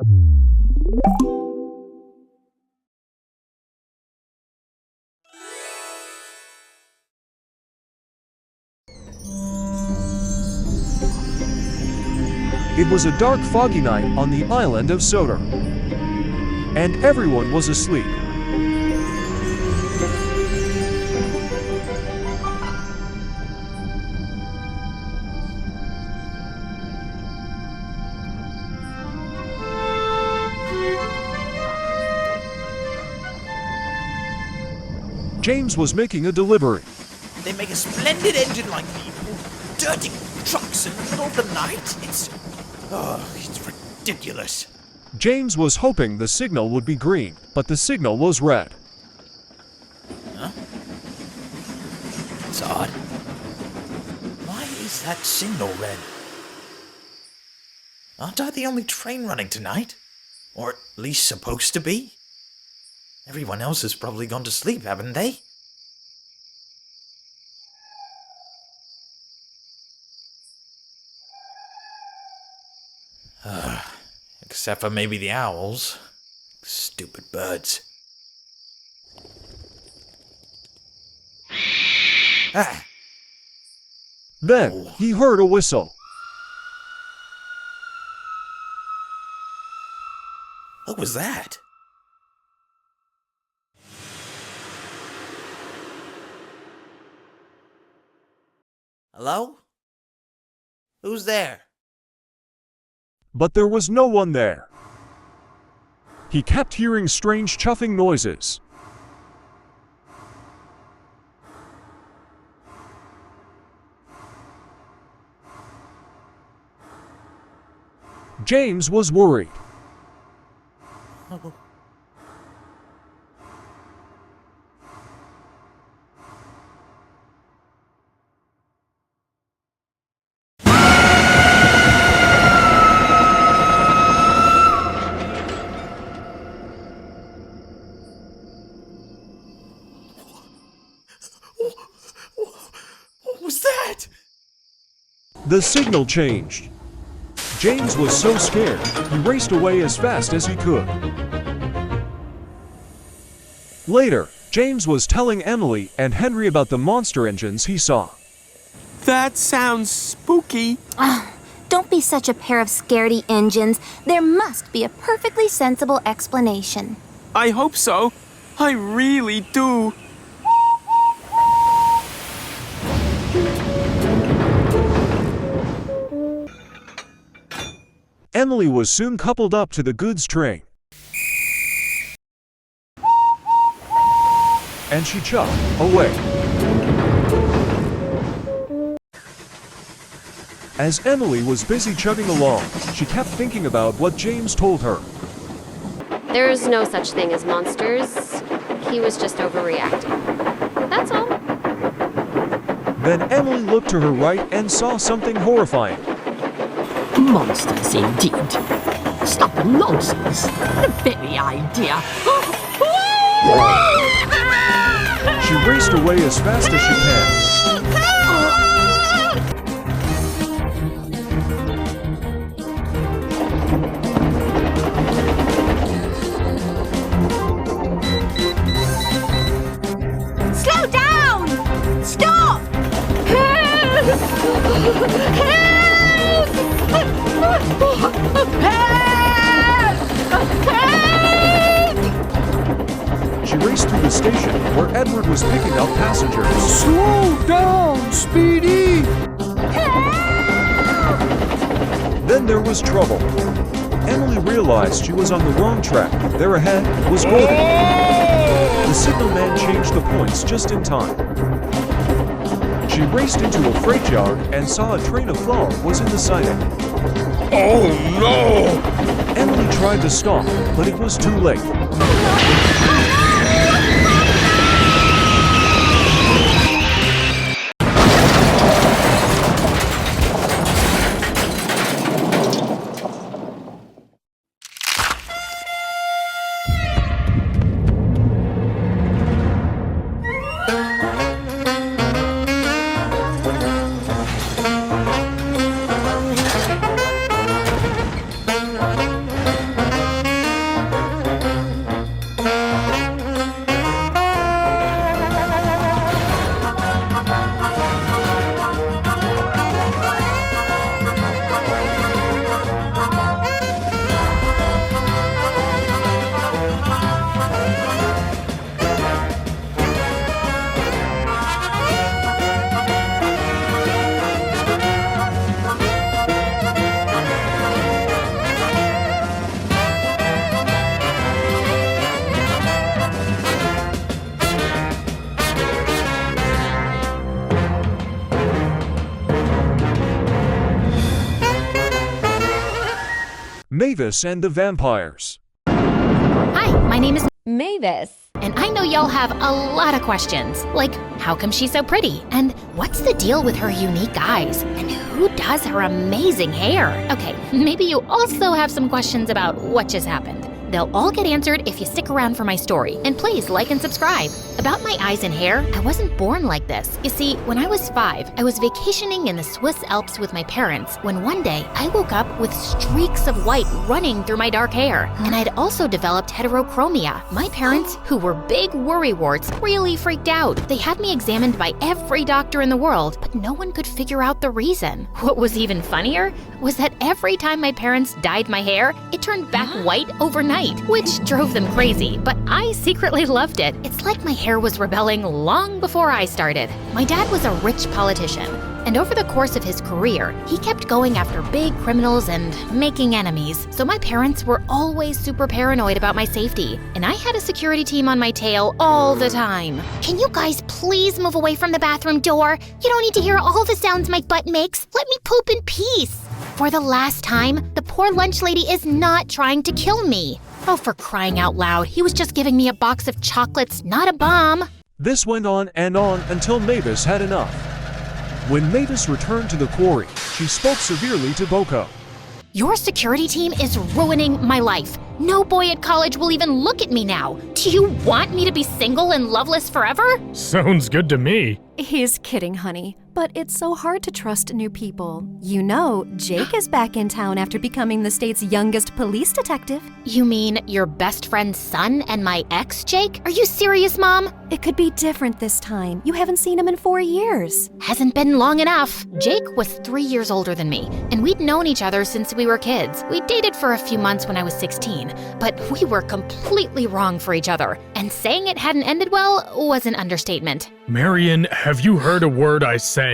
It was a dark, foggy night on the island of Sodor, and everyone was asleep. James was making a delivery. They make a splendid engine like people. Dirty trucks in the middle of the night. It's ridiculous. James was hoping the signal would be green, but the signal was red. Huh? It's odd. Why is that signal red? Aren't I the only train running tonight? Or at least supposed to be? Everyone else has probably gone to sleep, haven't they? Except for maybe the owls. Stupid birds. Ah! Then he heard a whistle. What was that? Hello? Who's there? But there was no one there. He kept hearing strange chuffing noises. James was worried. Oh. What was that? The signal changed. James was so scared, he raced away as fast as he could. Later, James was telling Emily and Henry about the monster engines he saw. That sounds spooky. Don't be such a pair of scaredy engines. There must be a perfectly sensible explanation. I hope so. I really do. Emily was soon coupled up to the goods train. And she chugged away. As Emily was busy chugging along, she kept thinking about what James told her. There's no such thing as monsters. He was just overreacting. That's all. Then Emily looked to her right and saw something horrifying. Monsters, indeed. Stop the nonsense. The very idea. She raced away as fast as she can. Slow down! Stop! Help! She raced through the station where Edward was picking up passengers. Slow down, Speedy! Then there was trouble. Emily realized she was on the wrong track. There ahead was golden. The signalman changed the points just in time. She raced into a freight yard and saw a train of flour was in the siding. Oh no! Emily tried to stop, but it was too late. Mavis and the Vampires. Hi, my name is Mavis. and I know y'all have a lot of questions, like how come she's so pretty? And what's the deal with her unique eyes? And who does her amazing hair? Okay, maybe you also have some questions about what just happened. They'll all get answered if you stick around for my story. And please like and subscribe. About my eyes and hair, I wasn't born like this. You see, when I was 5, I was vacationing in the Swiss Alps with my parents when one day I woke up with streaks of white running through my dark hair. And I'd also developed heterochromia. My parents, who were big worrywarts, really freaked out. They had me examined by every doctor in the world, but no one could figure out the reason. What was even funnier was that every time my parents dyed my hair, it turned back white overnight, which drove them crazy, but I secretly loved it. It's like my hair was rebelling long before I started. My dad was a rich politician, and over the course of his career, he kept going after big criminals and making enemies. So my parents were always super paranoid about my safety, and I had a security team on my tail all the time. Can you guys please move away from the bathroom door? You don't need to hear all the sounds my butt makes. Let me poop in peace. For the last time, the poor lunch lady is not trying to kill me. Oh, for crying out loud, he was just giving me a box of chocolates, not a bomb. This went on and on until Mavis had enough. When Mavis returned to the quarry, she spoke severely to Boko. Your security team is ruining my life. No boy at college will even look at me now. Do you want me to be single and loveless forever? Sounds good to me. He's kidding, honey. But it's so hard to trust new people. You know, Jake is back in town after becoming the state's youngest police detective. You mean your best friend's son and my ex, Jake? Are you serious, Mom? It could be different this time. You haven't seen him in 4 years. Hasn't been long enough. Jake was 3 years older than me, and we'd known each other since we were kids. We dated for a few months when I was 16, but we were completely wrong for each other. And saying it hadn't ended well was an understatement. Marion, have you heard a word I said?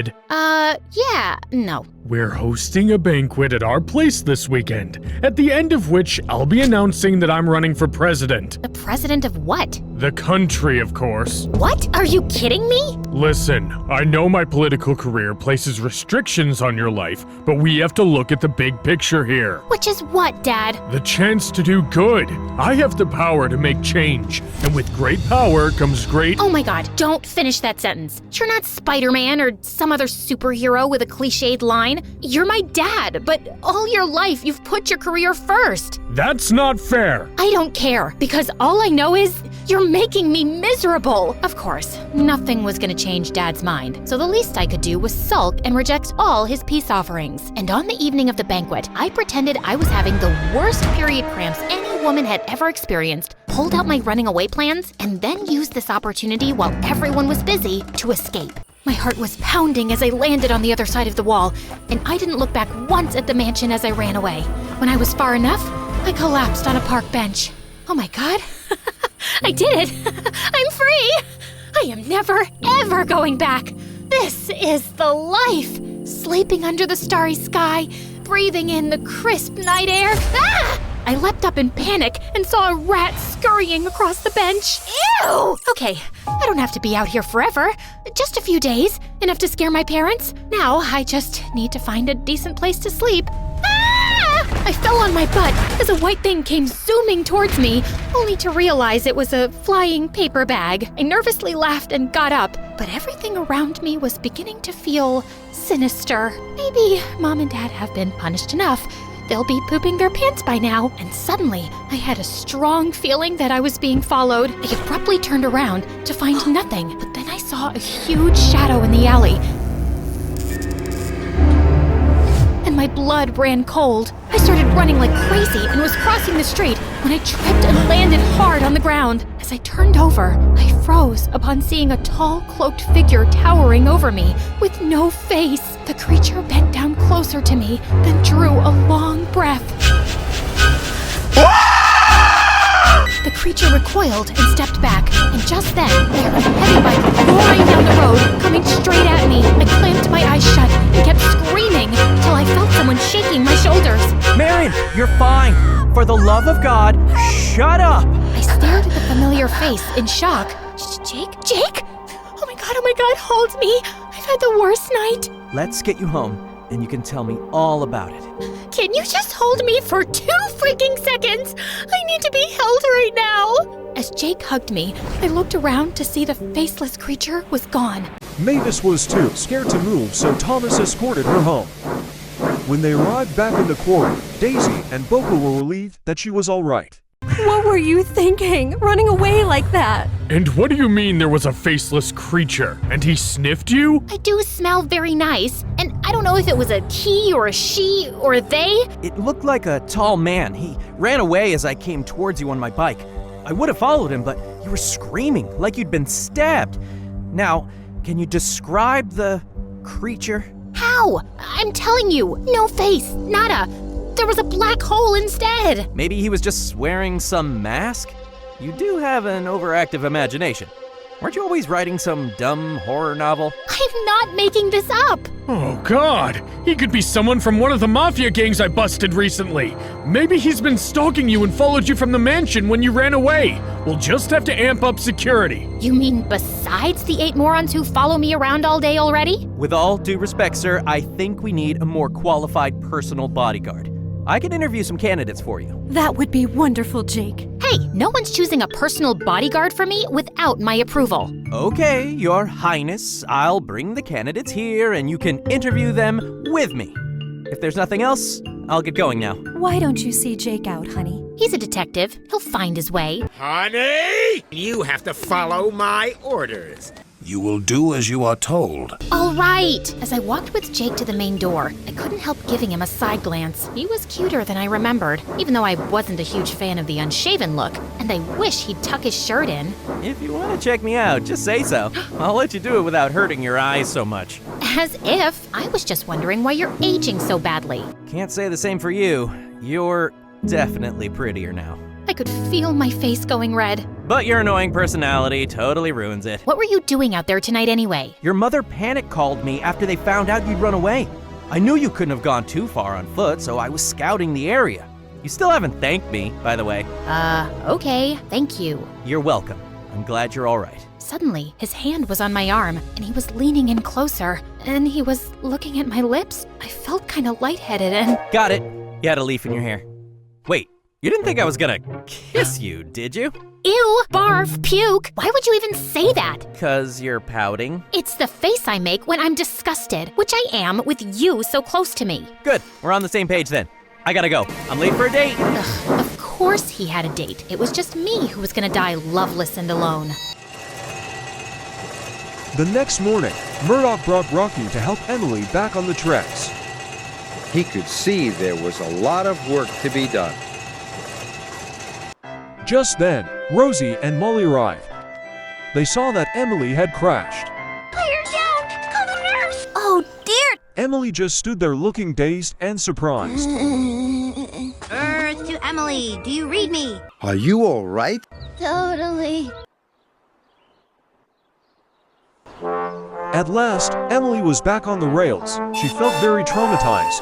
Yeah, no. We're hosting a banquet at our place this weekend, at the end of which I'll be announcing that I'm running for president. The president of what? The country, of course. What? Are you kidding me? Listen, I know my political career places restrictions on your life, but we have to look at the big picture here. Which is what, Dad? The chance to do good. I have the power to make change, and with great power comes great— Oh my God, don't finish that sentence. You're not Spider-Man or some other superhero with a cliched line. You're my dad, but all your life you've put your career first. That's not fair. I don't care, because all I know is you're making me miserable. Of course, nothing was gonna change Dad's mind, so the least I could do was sulk and reject all his peace offerings. And on the evening of the banquet, I pretended I was having the worst period cramps any woman had ever experienced, pulled out my running away plans, and then used this opportunity while everyone was busy to escape. My heart was pounding as I landed on the other side of the wall, and I didn't look back once at the mansion as I ran away. When I was far enough, I collapsed on a park bench. Oh my God, I did it! I'm free! I am never, ever going back. This is the life! Sleeping under the starry sky, breathing in the crisp night air. Ah! I leapt up in panic and saw a rat scurrying across the bench. Ew! Okay, I don't have to be out here forever. Just a few days, enough to scare my parents. Now I just need to find a decent place to sleep. Ah! I fell on my butt as a white thing came zooming towards me, only to realize it was a flying paper bag. I nervously laughed and got up, but everything around me was beginning to feel sinister. Maybe Mom and Dad have been punished enough. They'll be pooping their pants by now. And suddenly, I had a strong feeling that I was being followed. I abruptly turned around to find nothing, but then I saw a huge shadow in the alley. And my blood ran cold. I started running like crazy and was crossing the street when I tripped and landed hard on the ground. As I turned over, I froze upon seeing a tall, cloaked figure towering over me with no face. The creature bent down closer to me, then drew a long breath. The creature recoiled and stepped back, and just then, I heard a heavy bike roaring down the road, coming straight at me. I clamped my eyes shut and kept screaming till I felt someone shaking my shoulders. Marion, you're fine. For the love of God, shut up. I stared at the familiar face in shock. Jake? Oh my God, hold me. I've had the worst night. Let's get you home, and you can tell me all about it. Can you just hold me for 2 freaking seconds? I need to be held right now. As Jake hugged me, I looked around to see the faceless creature was gone. Mavis was too scared to move, so Thomas escorted her home. When they arrived back in the quarry, Daisy and Boko were relieved that she was all right. What were you thinking, running away like that? And what do you mean there was a faceless creature? And he sniffed you? I do smell very nice, and I don't know if it was a he or a she or they. It looked like a tall man. He ran away as I came towards you on my bike. I would have followed him, but you were screaming like you'd been stabbed. Now, can you describe the creature? How? I'm telling you, no face, nada. There was a black hole instead. Maybe he was just wearing some mask? You do have an overactive imagination. Weren't you always writing some dumb horror novel? I'm not making this up. Oh God, he could be someone from one of the mafia gangs I busted recently. Maybe he's been stalking you and followed you from the mansion when you ran away. We'll just have to amp up security. You mean besides the 8 morons who follow me around all day already? With all due respect, sir, I think we need a more qualified personal bodyguard. I can interview some candidates for you. That would be wonderful, Jake. Hey, no one's choosing a personal bodyguard for me without my approval. Okay, Your Highness, I'll bring the candidates here and you can interview them with me. If there's nothing else, I'll get going now. Why don't you see Jake out, honey? He's a detective. He'll find his way. Honey, you have to follow my orders. You will do as you are told. All right. As I walked with Jake to the main door, I couldn't help giving him a side glance. He was cuter than I remembered, even though I wasn't a huge fan of the unshaven look, and I wish he'd tuck his shirt in. If you want to check me out, just say so. I'll let you do it without hurting your eyes so much. As if. I was just wondering why you're aging so badly. Can't say the same for you. You're definitely prettier now. I could feel my face going red. But your annoying personality totally ruins it. What were you doing out there tonight anyway? Your mother panic called me after they found out you'd run away. I knew you couldn't have gone too far on foot, so I was scouting the area. You still haven't thanked me, by the way. Okay, thank you. You're welcome. I'm glad you're all right. Suddenly, his hand was on my arm, and he was leaning in closer, and he was looking at my lips. I felt kind of lightheaded and... Got it. You had a leaf in your hair. Wait, you didn't think I was gonna kiss you, did you? Ew, barf, puke. Why would you even say that? 'Cause you're pouting. It's the face I make when I'm disgusted, which I am with you so close to me. Good, we're on the same page then. I gotta go. I'm late for a date. Ugh, of course he had a date. It was just me who was gonna die loveless and alone. The next morning, Murdoch brought Rocky to help Emily back on the tracks. He could see there was a lot of work to be done. Just then, Rosie and Molly arrived. They saw that Emily had crashed. Clear down! Call the nurse! Oh, dear! Emily just stood there looking dazed and surprised. Earth to Emily, do you read me? Are you all right? Totally. At last, Emily was back on the rails. She felt very traumatized.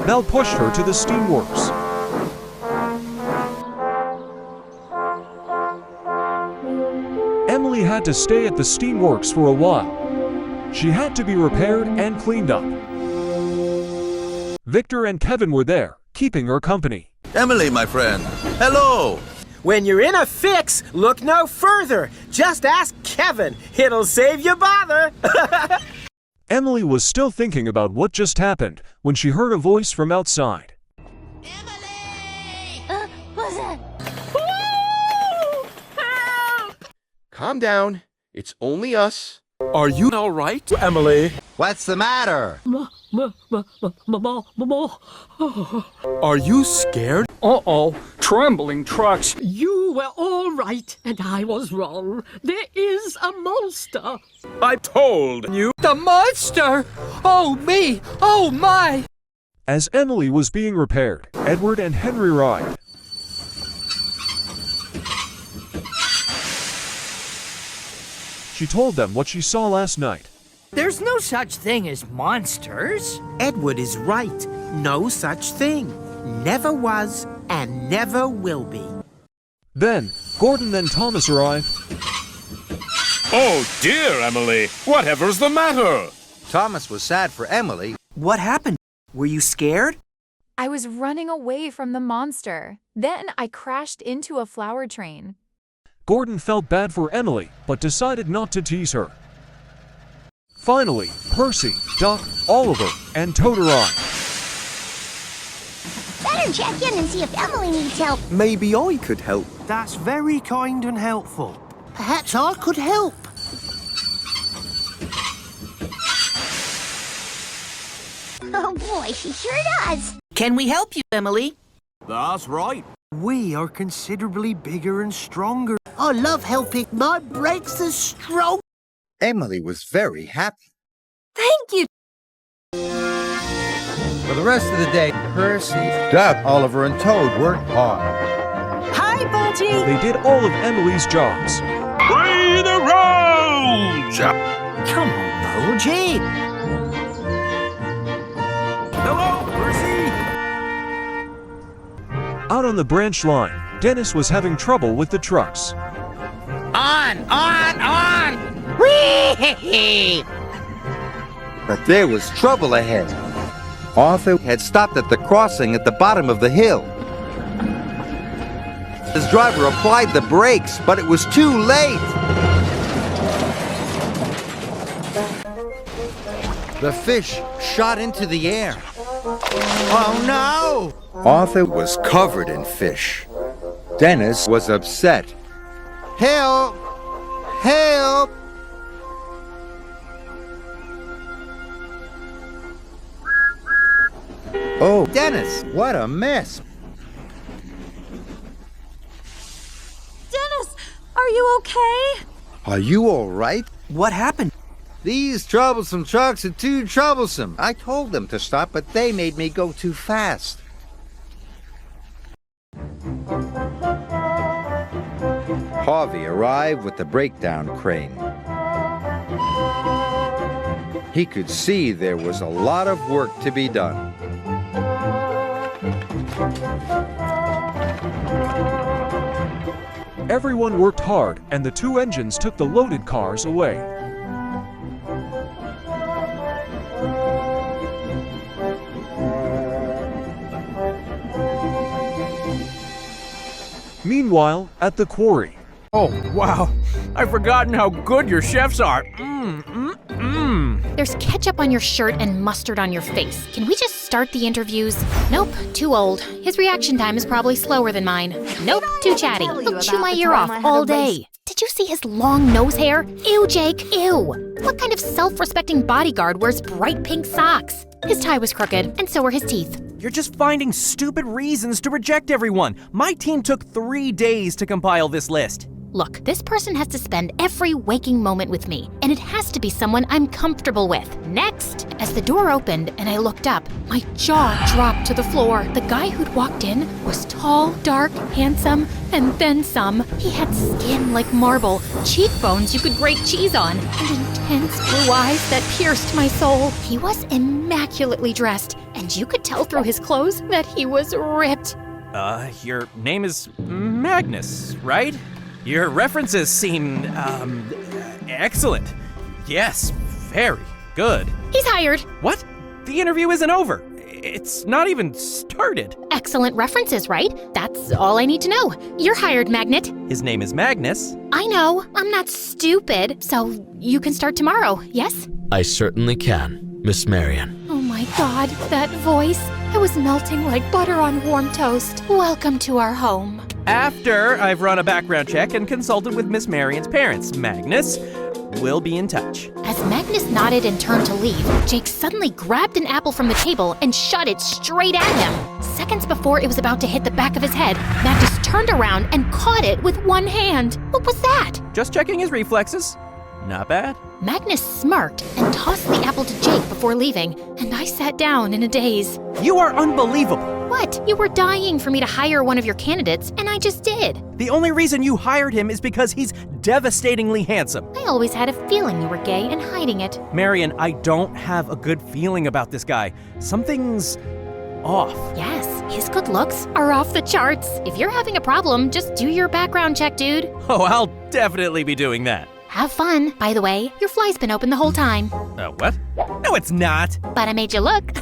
Mel pushed her to the steamworks. Emily had to stay at the steamworks for a while. She had to be repaired and cleaned up. Victor and Kevin were there, keeping her company. Emily, my friend. Hello. When you're in a fix, look no further. Just ask Kevin. It'll save you bother. Emily was still thinking about what just happened when she heard a voice from outside. What's that? Calm down. It's only us. Are you all right, Emily? What's the matter? Are you scared? Uh-oh, trembling trucks. You were all right, and I was wrong. There is a monster. I told you. The monster? Oh, me! Oh, my! As Emily was being repaired, Edward and Henry arrived. She told them what she saw last night. There's no such thing as monsters. Edward is right. No such thing. Never was and never will be. Then, Gordon and Thomas arrived. Oh dear, Emily. Whatever's the matter? Thomas was sad for Emily. What happened? Were you scared? I was running away from the monster. Then I crashed into a flower train. Gordon felt bad for Emily, but decided not to tease her. Finally, Percy, Doc, Oliver, and Totoro. Better check in and see if Emily needs help. Maybe I could help. That's very kind and helpful. Perhaps I could help. Oh boy, she sure does. Can we help you, Emily? That's right. We are considerably bigger and stronger. I love helping. My brakes are strong. Emily was very happy. Thank you. For the rest of the day, Percy, Doc, Oliver, and Toad worked hard. Hi, Budgie! They did all of Emily's jobs. Free the roads! Come on, Budgie! Hello, Percy! Out on the branch line, Dennis was having trouble with the trucks. On! Whee! But there was trouble ahead. Arthur had stopped at the crossing at the bottom of the hill. His driver applied the brakes, but it was too late. The fish shot into the air. Oh no! Arthur was covered in fish. Dennis was upset. Help! Help! Oh, Dennis, what a mess. Dennis, are you okay? Are you all right? What happened? These troublesome trucks are too troublesome. I told them to stop, but they made me go too fast. Harvey arrived with the breakdown crane. He could see there was a lot of work to be done. Everyone worked hard, and the two engines took the loaded cars away. Meanwhile, at the quarry. Oh, wow. I've forgotten how good your chefs are. There's ketchup on your shirt and mustard on your face. Can we just start the interviews? Nope, too old. His reaction time is probably slower than mine. Nope, too chatty. He'll chew my ear off all day. Did you see his long nose hair? Ew, Jake, ew. What kind of self-respecting bodyguard wears bright pink socks? His tie was crooked, and so were his teeth. You're just finding stupid reasons to reject everyone. My team took 3 days to compile this list. Look, this person has to spend every waking moment with me, and it has to be someone I'm comfortable with. Next! As the door opened and I looked up, my jaw dropped to the floor. The guy who'd walked in was tall, dark, handsome, and then some. He had skin like marble, cheekbones you could grate cheese on, and intense blue eyes that pierced my soul. He was immaculately dressed, and you could tell through his clothes that he was ripped. Your name is Magnus, right? Your references seem, excellent. Yes, very good. He's hired. What? The interview isn't over. It's not even started. Excellent references, right? That's all I need to know. You're hired, Magnet. His name is Magnus. I know. I'm not stupid. So you can start tomorrow, yes? I certainly can, Miss Marion. Oh my God, that voice. I was melting like butter on warm toast. Welcome to our home. After I've run a background check and consulted with Miss Marion's parents, Magnus will be in touch. As Magnus nodded and turned to leave, Jake suddenly grabbed an apple from the table and shot it straight at him. Seconds before it was about to hit the back of his head, Magnus turned around and caught it with one hand. What was that? Just checking his reflexes. Not bad. Magnus smirked and tossed the apple to Jake before leaving, and I sat down in a daze. You are unbelievable. What? You were dying for me to hire one of your candidates, and I just did. The only reason you hired him is because he's devastatingly handsome. I always had a feeling you were gay and hiding it. Marion, I don't have a good feeling about this guy. Something's off. Yes, his good looks are off the charts. If you're having a problem, just do your background check, dude. Oh, I'll definitely be doing that. Have fun. By the way, your fly's been open the whole time. What? No, it's not. But I made you look.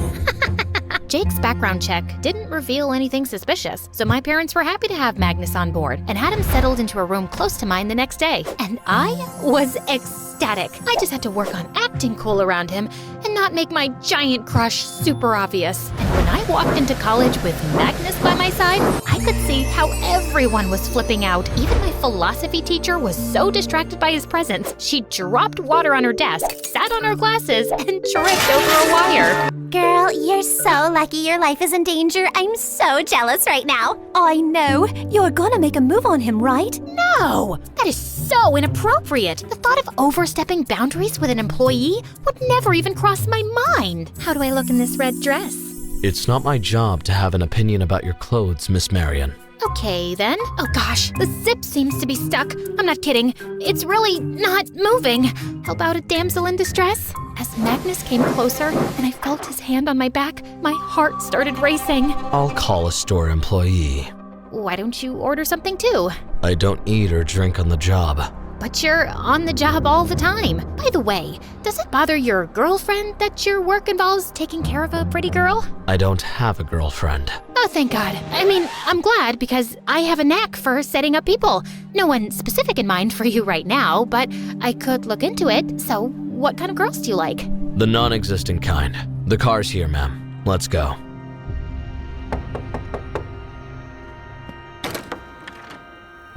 Jake's background check didn't reveal anything suspicious, so my parents were happy to have Magnus on board and had him settled into a room close to mine the next day. And I was ecstatic. I just had to work on acting cool around him and not make my giant crush super obvious. And when I walked into college with Magnus by my side, I could see how everyone was flipping out. Even my philosophy teacher was so distracted by his presence, she dropped water on her desk, sat on her glasses, and tripped over a wire. Girl, you're so lucky your life is in danger. I'm so jealous right now. I know. You're gonna make a move on him, right? No! That is so inappropriate. The thought of overstepping boundaries with an employee would never even cross my mind. How do I look in this red dress? It's not my job to have an opinion about your clothes, Miss Marion. Okay, then. Oh gosh, the zip seems to be stuck. I'm not kidding. It's really not moving. How about a damsel in distress? As Magnus came closer and I felt his hand on my back, my heart started racing. I'll call a store employee. Why don't you order something too? I don't eat or drink on the job. But you're on the job all the time. By the way, does it bother your girlfriend that your work involves taking care of a pretty girl? I don't have a girlfriend. Oh, thank God. I mean, I'm glad because I have a knack for setting up people. No one specific in mind for you right now, but I could look into it. So, what kind of girls do you like? The non-existent kind. The car's here, ma'am. Let's go.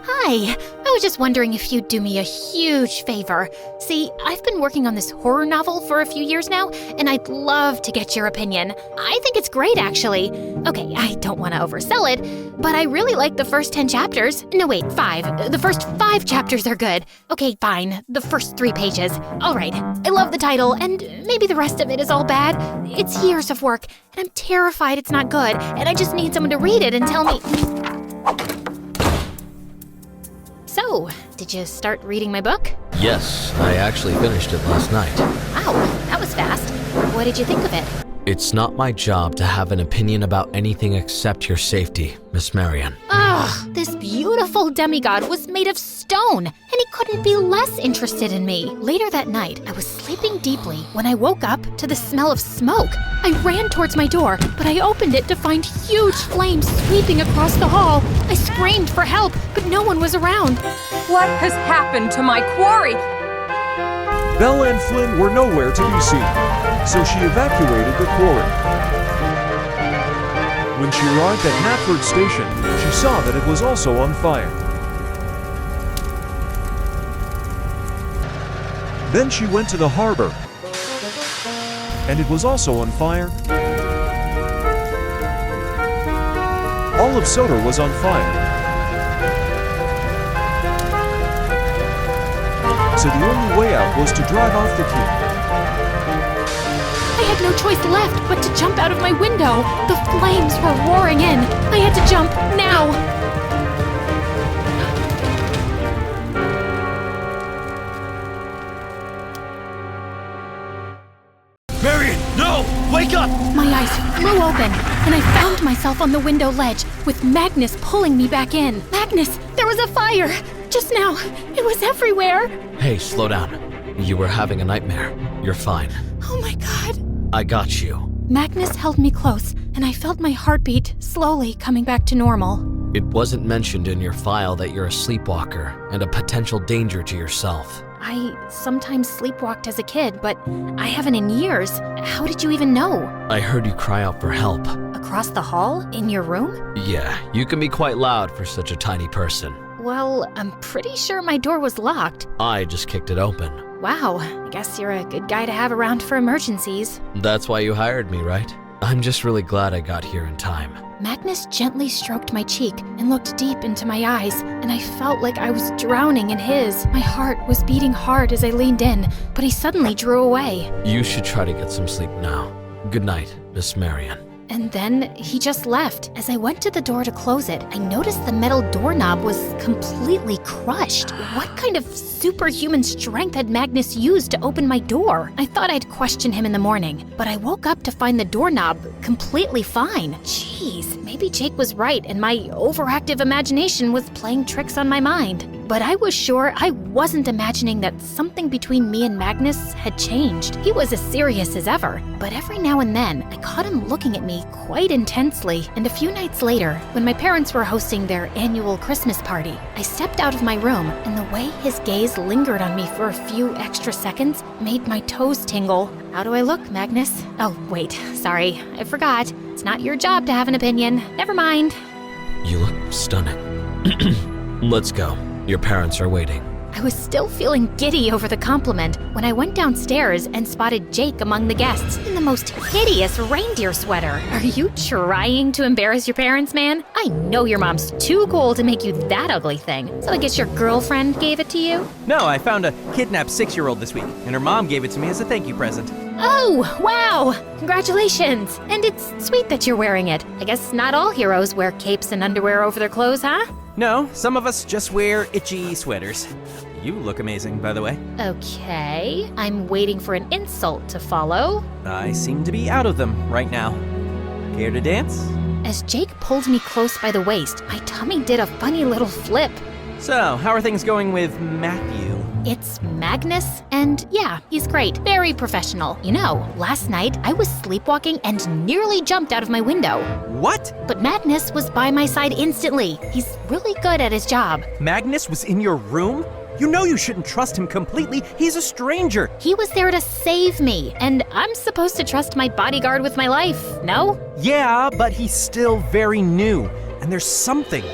Hi. I was just wondering if you'd do me a huge favor. See, I've been working on this horror novel for a few years now, and I'd love to get your opinion. I think it's great, actually. Okay, I don't want to oversell it, but I really like the first 10 chapters. No, wait, 5. The first 5 chapters are good. Okay, fine. The first 3 pages. All right. I love the title, and maybe the rest of it is all bad. It's years of work, and I'm terrified it's not good, and I just need someone to read it and tell me... So, did you start reading my book? Yes, I actually finished it last night. Wow, that was fast. What did you think of it? It's not my job to have an opinion about anything except your safety, Miss Marion. Ugh, this beautiful demigod was made of stone, and he couldn't be less interested in me. Later that night, I was sleeping deeply when I woke up to the smell of smoke. I ran towards my door, but I opened it to find huge flames sweeping across the hall. I screamed for help, but no one was around. What has happened to my quarry? Bella and Flynn were nowhere to be seen, so she evacuated the quarry. When she arrived at Knapford Station, she saw that it was also on fire. Then she went to the harbor, and it was also on fire. All of Sodor was on fire. So the only way out was to drive off the keep. I had no choice left but to jump out of my window. The flames were roaring in. I had to jump now. Marion, no! Wake up! My eyes flew open, and I found myself on the window ledge with Magnus pulling me back in. Magnus, there was a fire! Just now, it was everywhere. Hey, slow down. You were having a nightmare. You're fine. Oh my God. I got you. Magnus held me close, and I felt my heartbeat slowly coming back to normal. It wasn't mentioned in your file that you're a sleepwalker and a potential danger to yourself. I sometimes sleepwalked as a kid, but I haven't in years. How did you even know? I heard you cry out for help. Across the hall? In your room? Yeah, you can be quite loud for such a tiny person. Well, I'm pretty sure my door was locked. I just kicked it open. Wow, I guess you're a good guy to have around for emergencies. That's why you hired me, right? I'm just really glad I got here in time. Magnus gently stroked my cheek and looked deep into my eyes, and I felt like I was drowning in his. My heart was beating hard as I leaned in, but he suddenly drew away. You should try to get some sleep now. Good night, Miss Marion. And then he just left. As I went to the door to close it, I noticed the metal doorknob was completely crushed. What kind of superhuman strength had Magnus used to open my door? I thought I'd question him in the morning, but I woke up to find the doorknob completely fine. Jeez, maybe Maybe Jake was right and my overactive imagination was playing tricks on my mind. But I was sure I wasn't imagining that something between me and Magnus had changed. He was as serious as ever, but every now and then I caught him looking at me quite intensely. And a few nights later, when my parents were hosting their annual Christmas party, I stepped out of my room, and the way his gaze lingered on me for a few extra seconds made my toes tingle. How do I look, Magnus? Oh, wait, sorry, I forgot. It's not your job to have an opinion. Never mind. You look stunning. Let's go. Your parents are waiting. I was still feeling giddy over the compliment when I went downstairs and spotted Jake among the guests in the most hideous reindeer sweater. Are you trying to embarrass your parents, man? I know your mom's too cool to make you that ugly thing, so I guess your girlfriend gave it to you? No, I found a kidnapped 6-year-old this week, and her mom gave it to me as a thank you present. Oh, wow! Congratulations! And it's sweet that you're wearing it. I guess not all heroes wear capes and underwear over their clothes, huh? No, some of us just wear itchy sweaters. You look amazing, by the way. Okay, I'm waiting for an insult to follow. I seem to be out of them right now. Care to dance? As Jake pulled me close by the waist, my tummy did a funny little flip. So, how are things going with Matthew? It's Magnus, and yeah, he's great. Very professional. You know, last night I was sleepwalking and nearly jumped out of my window. What? But Magnus was by my side instantly. He's really good at his job. Magnus was in your room? You know you shouldn't trust him completely. He's a stranger. He was there to save me, and I'm supposed to trust my bodyguard with my life, no? Yeah, but he's still very new. And there's something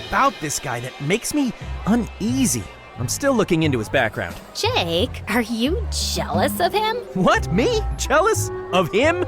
about this guy that makes me uneasy. I'm still looking into his background. Jake, are you jealous of him? What, me? Jealous? Of him?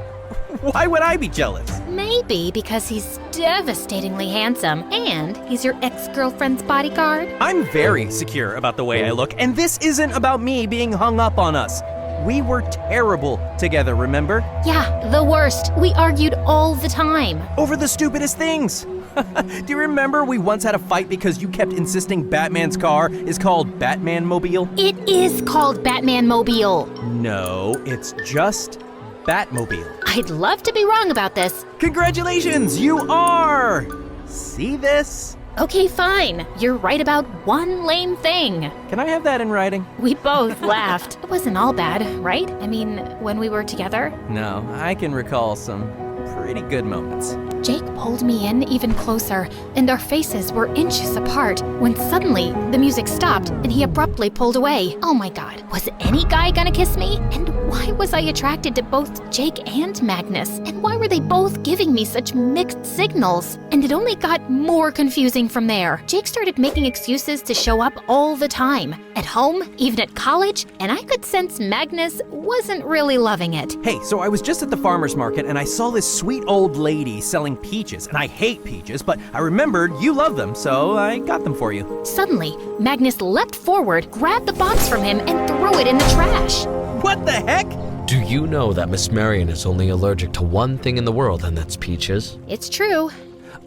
Why would I be jealous? Maybe because he's devastatingly handsome and he's your ex-girlfriend's bodyguard. I'm very secure about the way I look, and this isn't about me being hung up on us. We were terrible together, remember? Yeah, the worst. We argued all the time. Over the stupidest things. Do you remember we once had a fight because you kept insisting Batman's car is called Batman-mobile? It is called Batman-mobile. No, it's just Batmobile. I'd love to be wrong about this. Congratulations, you are! See this? Okay, fine. You're right about one lame thing. Can I have that in writing? We both laughed. It wasn't all bad, right? I mean, when we were together? No, I can recall some pretty good moments. Jake pulled me in even closer, and our faces were inches apart when suddenly the music stopped and he abruptly pulled away. Oh my god, was any guy gonna kiss me? And why was I attracted to both Jake and Magnus? And why were they both giving me such mixed signals? And it only got more confusing from there. Jake started making excuses to show up all the time. At home, even at college, and I could sense Magnus wasn't really loving it. Hey, so I was just at the farmer's market and I saw this sweet old lady selling peaches. And I hate peaches, but I remembered you love them, so I got them for you. Suddenly, Magnus leapt forward, grabbed the box from him, and threw it in the trash. What the heck? Do you know that Miss Marion is only allergic to one thing in the world, and that's peaches? It's true.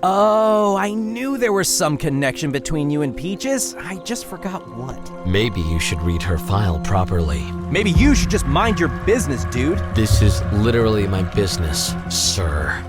Oh, I knew there was some connection between you and Peaches. I just forgot what. Maybe you should read her file properly. Maybe you should just mind your business, dude. This is literally my business, sir.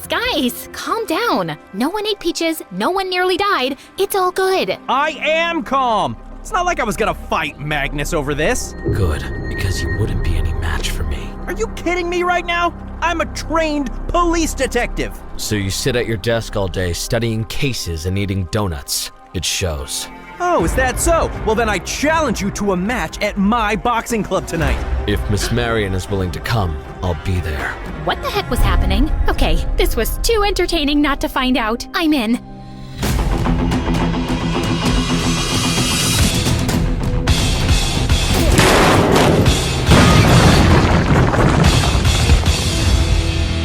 Guys, calm down. No one ate peaches, no one nearly died. It's all good. I am calm. It's not like I was gonna fight Magnus over this. Good, because you wouldn't be any match for me. Are you kidding me right now? I'm a trained police detective. So you sit at your desk all day studying cases and eating donuts. It shows. Oh, is that so? Well, then I challenge you to a match at my boxing club tonight. If Miss Marion is willing to come, I'll be there. What the heck was happening? Okay, this was too entertaining not to find out. I'm in.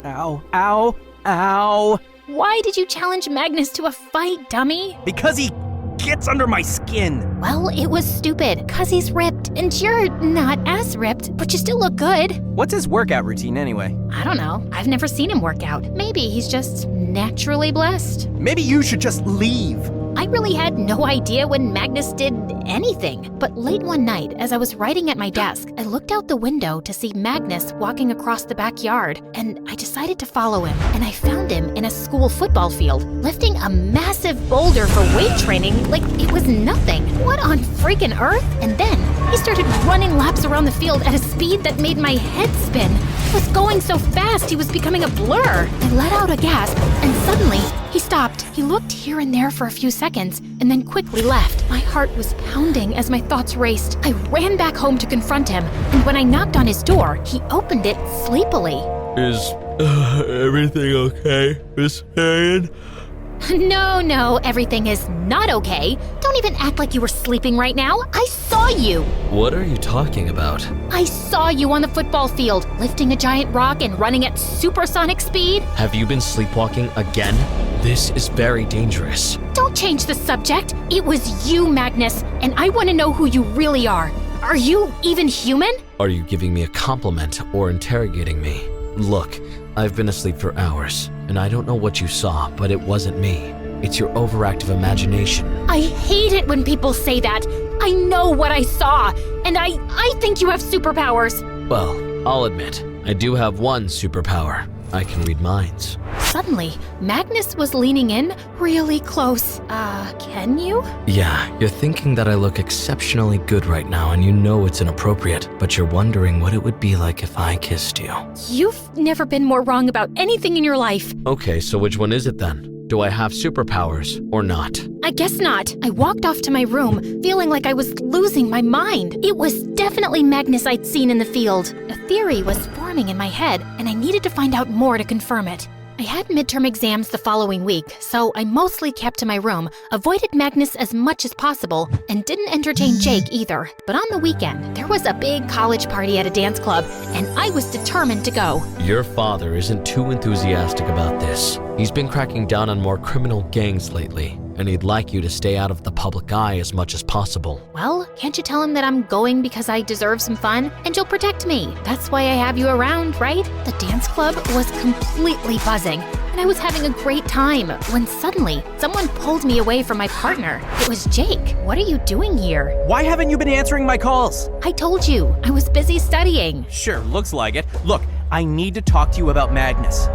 Ow, ow, ow. Why did you challenge Magnus to a fight, dummy? Because he gets under my skin. Well, it was stupid, cause he's ripped, and you're not as ripped, but you still look good. What's his workout routine anyway? I don't know. I've never seen him work out. Maybe he's just naturally blessed. Maybe you should just leave. I really had no idea when Magnus did anything. But late one night, as I was writing at my desk, I looked out the window to see Magnus walking across the backyard, and I decided to follow him. And I found him in a school football field, lifting a massive boulder for weight training like it was nothing. What on freaking earth? And then he started running laps around the field at a speed that made my head spin. He was going so fast, he was becoming a blur. I let out a gasp, and suddenly, he stopped. He looked here and there for a few seconds, and then quickly left. My heart was pounding as my thoughts raced. I ran back home to confront him, and when I knocked on his door, he opened it sleepily. Is everything okay, Miss Marion? No, everything is not okay. Don't even act like you were sleeping right now. I saw you. What are you talking about? I saw you on the football field, lifting a giant rock and running at supersonic speed. Have you been sleepwalking again? This is very dangerous. Don't change the subject. It was you, Magnus, and I want to know who you really are. Are you even human? Are you giving me a compliment or interrogating me? Look, I've been asleep for hours, and I don't know what you saw, but it wasn't me. It's your overactive imagination. I hate it when people say that. I know what I saw, and I think you have superpowers. Well, I'll admit, I do have one superpower. I can read minds. Suddenly, Magnus was leaning in really close. Can you? Yeah, you're thinking that I look exceptionally good right now, and you know it's inappropriate, but you're wondering what it would be like if I kissed you. You've never been more wrong about anything in your life. Okay, so which one is it then? Do I have superpowers or not? I guess not. I walked off to my room, feeling like I was losing my mind. It was definitely Magnus I'd seen in the field. A theory was forming in my head, and I needed to find out more to confirm it. I had midterm exams the following week, so I mostly kept to my room, avoided Magnus as much as possible, and didn't entertain Jake either. But on the weekend, there was a big college party at a dance club, and I was determined to go. Your father isn't too enthusiastic about this. He's been cracking down on more criminal gangs lately, and he'd like you to stay out of the public eye as much as possible. Well, can't you tell him that I'm going because I deserve some fun, and you'll protect me? That's why I have you around, right? The dance club was completely buzzing, and I was having a great time when suddenly someone pulled me away from my partner. It was Jake. What are you doing here? Why haven't you been answering my calls? I told you, I was busy studying. Sure, looks like it. Look, I need to talk to you about Magnus.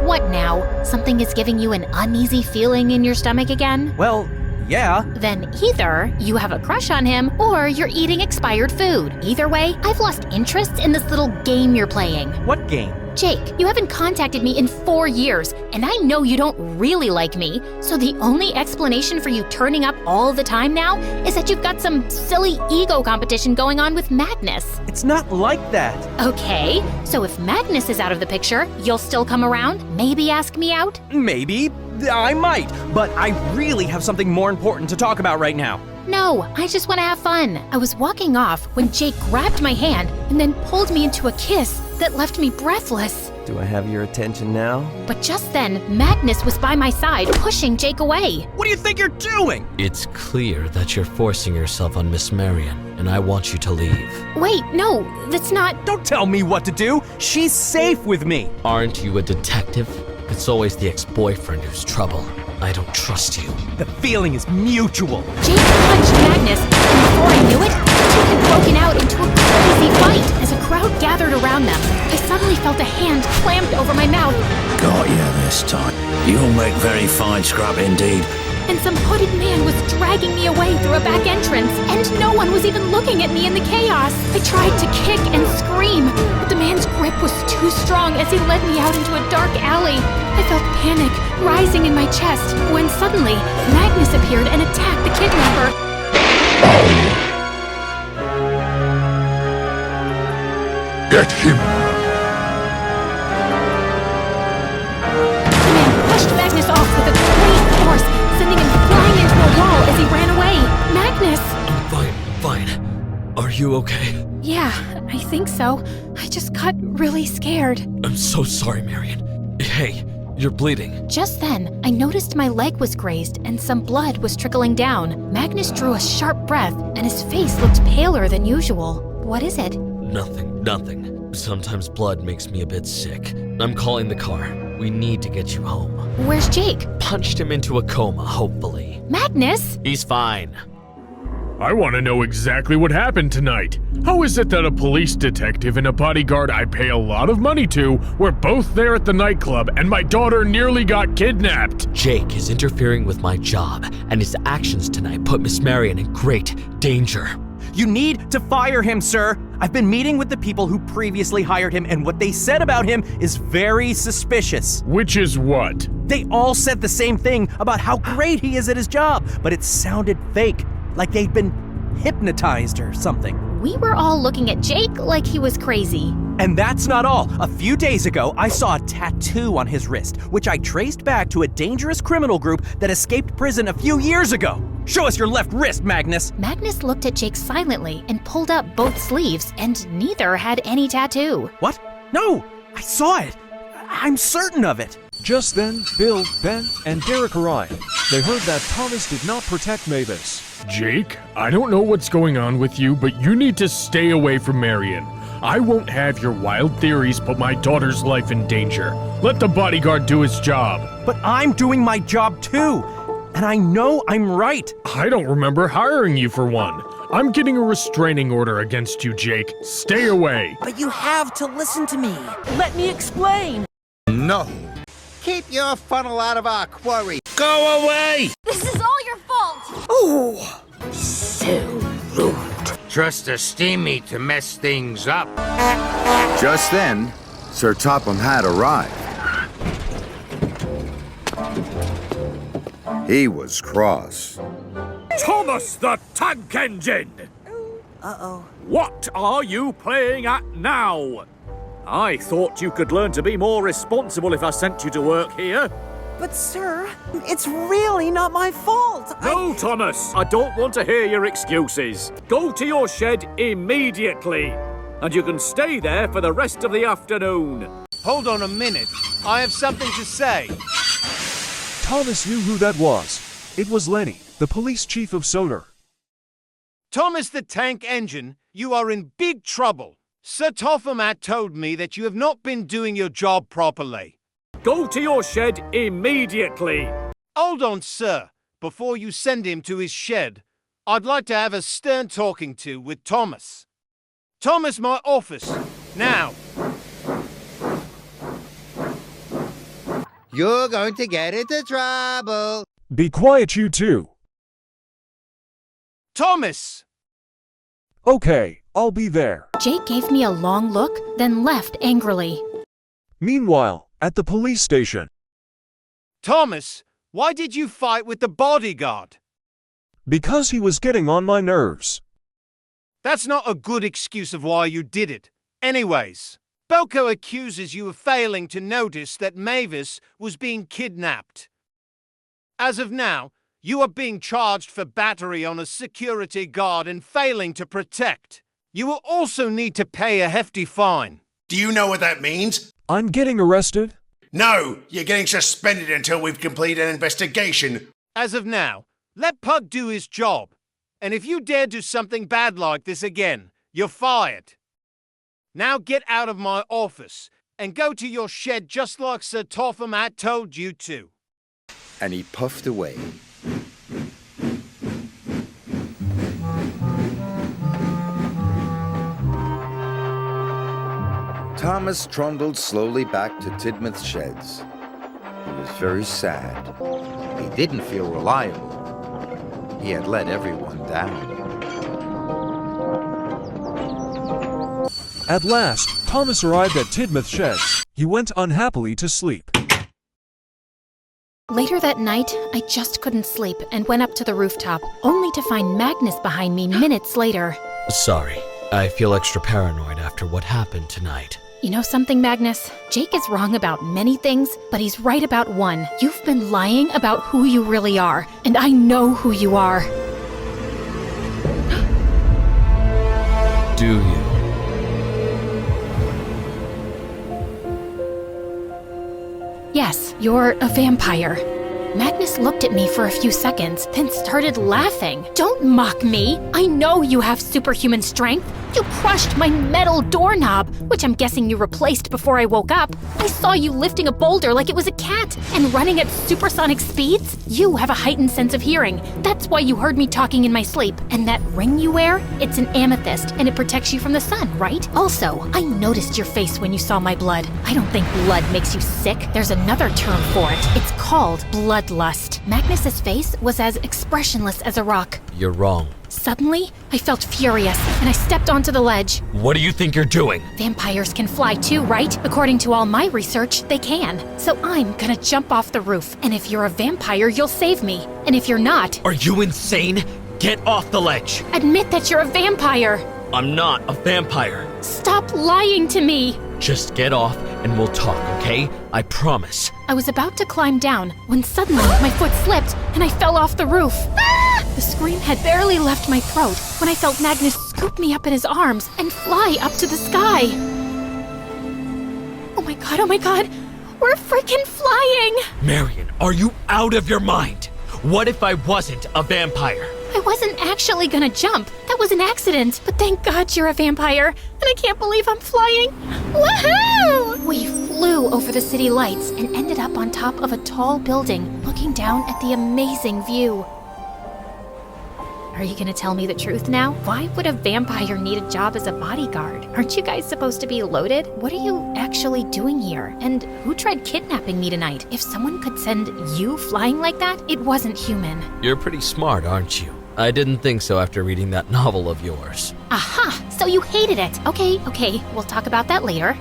What now? Something is giving you an uneasy feeling in your stomach again? Well, yeah. Then either you have a crush on him or you're eating expired food. Either way, I've lost interest in this little game you're playing. What game? Jake, you haven't contacted me in 4 years, and I know you don't really like me, so the only explanation for you turning up all the time now is that you've got some silly ego competition going on with Magnus. It's not like that. Okay, so if Magnus is out of the picture, you'll still come around? Maybe ask me out? Maybe. I might, but I really have something more important to talk about right now. No, I just want to have fun. I was walking off when Jake grabbed my hand and then pulled me into a kiss that left me breathless. Do I have your attention now? But just then, Magnus was by my side, pushing Jake away. What do you think you're doing? It's clear that you're forcing yourself on Miss Marion, and I want you to leave. Wait, no, that's not... Don't tell me what to do. She's safe with me. Aren't you a detective? It's always the ex-boyfriend who's trouble. I don't trust you. The feeling is mutual. Jake punched Magnus, and before I knew it, Jake had broken out into a crazy fight. As a crowd gathered around them, I suddenly felt a hand clamped over my mouth. Got you this time. You'll make very fine scrap indeed. And some hooded man was dragging me away through a back entrance, and no one was even looking at me in the chaos. I tried to kick and scream, but the man's grip was too strong as he led me out into a dark alley. I felt panic rising in my chest when suddenly Magnus appeared and attacked the kidnapper. Get him! The man pushed Magnus off with a great force, sending him flying into a wall as he ran away. Magnus! I'm fine. Are you okay? Yeah, I think so. I just got really scared. I'm so sorry, Marion. Hey, you're bleeding. Just then, I noticed my leg was grazed and some blood was trickling down. Magnus drew a sharp breath and his face looked paler than usual. What is it? Nothing. Sometimes blood makes me a bit sick. I'm calling the car. We need to get you home. Where's Jake? Punched him into a coma, hopefully. Magnus? He's fine. I want to know exactly what happened tonight. How is it that a police detective and a bodyguard I pay a lot of money to were both there at the nightclub and my daughter nearly got kidnapped? Jake is interfering with my job, and his actions tonight put Miss Marion in great danger. You need to fire him, sir. I've been meeting with the people who previously hired him, and what they said about him is very suspicious. Which is what? They all said the same thing about how great he is at his job, but it sounded fake, like they'd been hypnotized or something. We were all looking at Jake like he was crazy. And that's not all. A few days ago, I saw a tattoo on his wrist, which I traced back to a dangerous criminal group that escaped prison a few years ago. Show us your left wrist, Magnus. Magnus looked at Jake silently and pulled up both sleeves, and neither had any tattoo. What? No, I saw it. I'm certain of it. Just then, Bill, Ben, and Derek arrived. They heard that Thomas did not protect Mavis. Jake, I don't know what's going on with you, but you need to stay away from Marion. I won't have your wild theories put my daughter's life in danger. Let the bodyguard do his job. But I'm doing my job too, and I know I'm right. I don't remember hiring you for one. I'm getting a restraining order against you, Jake. Stay away. But you have to listen to me. Let me explain. No. Keep your funnel out of our quarry. Go away! This is all your fault! Oh, so rude. Trust a steamy to mess things up. Just then, Sir Topham had arrived. He was cross. Thomas the Tank Engine! Uh-oh. What are you playing at now? I thought you could learn to be more responsible if I sent you to work here. But, sir, it's really not my fault. No, Thomas, I don't want to hear your excuses. Go to your shed immediately, and you can stay there for the rest of the afternoon. Hold on a minute. I have something to say. Thomas knew who that was. It was Lenny, the police chief of Soder. Thomas the Tank Engine, you are in big trouble. Sir Topham had told me that you have not been doing your job properly. Go to your shed immediately. Hold on, sir. Before you send him to his shed, I'd like to have a stern talking to with Thomas. Thomas, my office. Now. You're going to get into trouble. Be quiet, you two. Thomas! Okay, I'll be there. Jake gave me a long look, then left angrily. Meanwhile, at the police station. Thomas, why did you fight with the bodyguard? Because he was getting on my nerves. That's not a good excuse of why you did it. Anyways, Belko accuses you of failing to notice that Mavis was being kidnapped. As of now, you are being charged for battery on a security guard and failing to protect. You will also need to pay a hefty fine. Do you know what that means? I'm getting arrested? No, you're getting suspended until we've completed an investigation. As of now, let Pug do his job. And if you dare do something bad like this again, you're fired. Now get out of my office and go to your shed just like Sir Topham had told you to. And he puffed away. Thomas trundled slowly back to Tidmouth's sheds. He was very sad. He didn't feel reliable. He had let everyone down. At last, Thomas arrived at Tidmouth sheds. He went unhappily to sleep. Later that night, I just couldn't sleep and went up to the rooftop, only to find Magnus behind me minutes later. Sorry, I feel extra paranoid after what happened tonight. You know something, Magnus? Jake is wrong about many things, but he's right about one. You've been lying about who you really are, and I know who you are. Do you? Yes, you're a vampire. Magnus looked at me for a few seconds, then started laughing. Don't mock me! I know you have superhuman strength! You crushed my metal doorknob, which I'm guessing you replaced before I woke up. I saw you lifting a boulder like it was a cat and running at supersonic speeds. You have a heightened sense of hearing. That's why you heard me talking in my sleep. And that ring you wear, it's an amethyst, and it protects you from the sun, right? Also, I noticed your face when you saw my blood. I don't think blood makes you sick. There's another term for it. It's called bloodlust. Magnus's face was as expressionless as a rock. You're wrong. Suddenly, I felt furious, and I stepped onto the ledge. What do you think you're doing? Vampires can fly too, right? According to all my research, they can. So I'm gonna jump off the roof, and if you're a vampire, you'll save me. And if you're not... Are you insane? Get off the ledge! Admit that you're a vampire! I'm not a vampire. Stop lying to me! Just get off and we'll talk, okay? I promise. I was about to climb down when suddenly my foot slipped and I fell off the roof. Ah! The scream had barely left my throat when I felt Magnus scoop me up in his arms and fly up to the sky. Oh my god, we're freaking flying! Marion, are you out of your mind? What if I wasn't a vampire? I wasn't actually gonna jump. That was an accident. But thank God you're a vampire. And I can't believe I'm flying. Woohoo! We flew over the city lights and ended up on top of a tall building, looking down at the amazing view. Are you gonna tell me the truth now? Why would a vampire need a job as a bodyguard? Aren't you guys supposed to be loaded? What are you actually doing here? And who tried kidnapping me tonight? If someone could send you flying like that, it wasn't human. You're pretty smart, aren't you? I didn't think so after reading that novel of yours. Aha! So you hated it. Okay, we'll talk about that later.